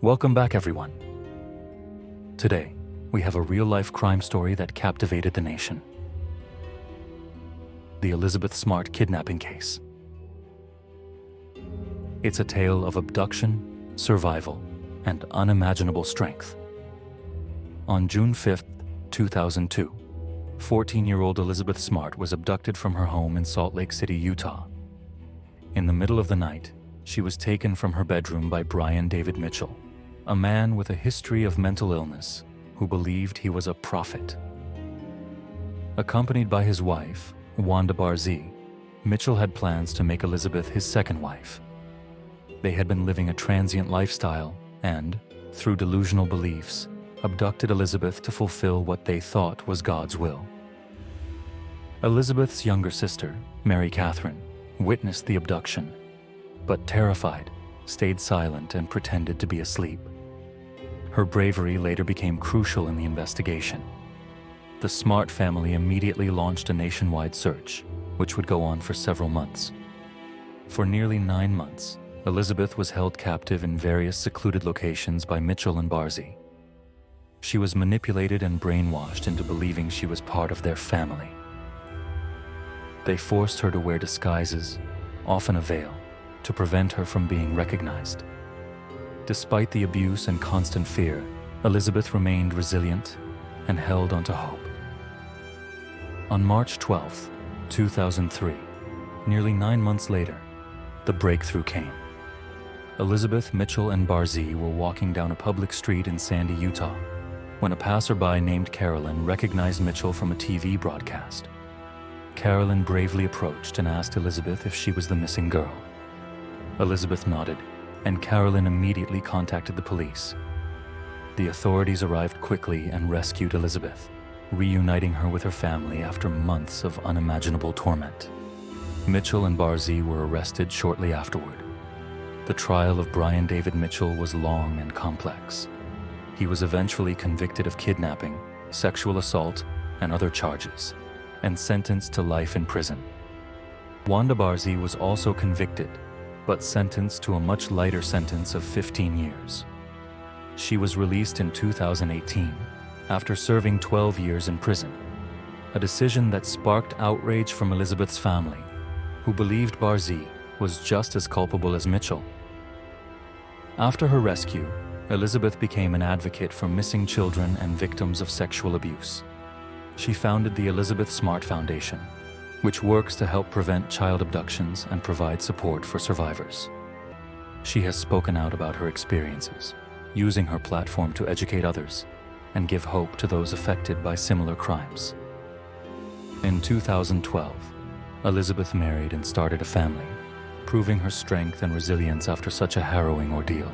Welcome back, everyone. Today, we have a real-life crime story that captivated the nation. The Elizabeth Smart kidnapping case. It's a tale of abduction, survival, and unimaginable strength. On June 5, 2002, 14-year-old Elizabeth Smart was abducted from her home in Salt Lake City, Utah. In the middle of the night, she was taken from her bedroom by Brian David Mitchell, a man with a history of mental illness who believed he was a prophet. Accompanied by his wife, Wanda Barzee, Mitchell had plans to make Elizabeth his second wife. They had been living a transient lifestyle and, through delusional beliefs, abducted Elizabeth to fulfill what they thought was God's will. Elizabeth's younger sister, Mary Catherine, witnessed the abduction, but terrified, stayed silent and pretended to be asleep. Her bravery later became crucial in the investigation. The Smart family immediately launched a nationwide search, which would go on for several months. For nearly 9 months, Elizabeth was held captive in various secluded locations by Mitchell and Barzee. She was manipulated and brainwashed into believing she was part of their family. They forced her to wear disguises, often a veil, to prevent her from being recognized. Despite the abuse and constant fear, Elizabeth remained resilient and held onto hope. On March 12, 2003, nearly 9 months later, the breakthrough came. Elizabeth, Mitchell, and Barzee were walking down a public street in Sandy, Utah, when a passerby named Carolyn recognized Mitchell from a TV broadcast. Carolyn bravely approached and asked Elizabeth if she was the missing girl. Elizabeth nodded, and Carolyn immediately contacted the police. The authorities arrived quickly and rescued Elizabeth, reuniting her with her family after months of unimaginable torment. Mitchell and Barzee were arrested shortly afterward. The trial of Brian David Mitchell was long and complex. He was eventually convicted of kidnapping, sexual assault, and other charges, and sentenced to life in prison. Wanda Barzee was also convicted, but sentenced to a much lighter sentence of 15 years. She was released in 2018 after serving 12 years in prison, a decision that sparked outrage from Elizabeth's family, who believed Barzee was just as culpable as Mitchell. After her rescue, Elizabeth became an advocate for missing children and victims of sexual abuse. She founded the Elizabeth Smart Foundation, which works to help prevent child abductions and provide support for survivors. She has spoken out about her experiences, using her platform to educate others and give hope to those affected by similar crimes. In 2012, Elizabeth married and started a family, proving her strength and resilience after such a harrowing ordeal.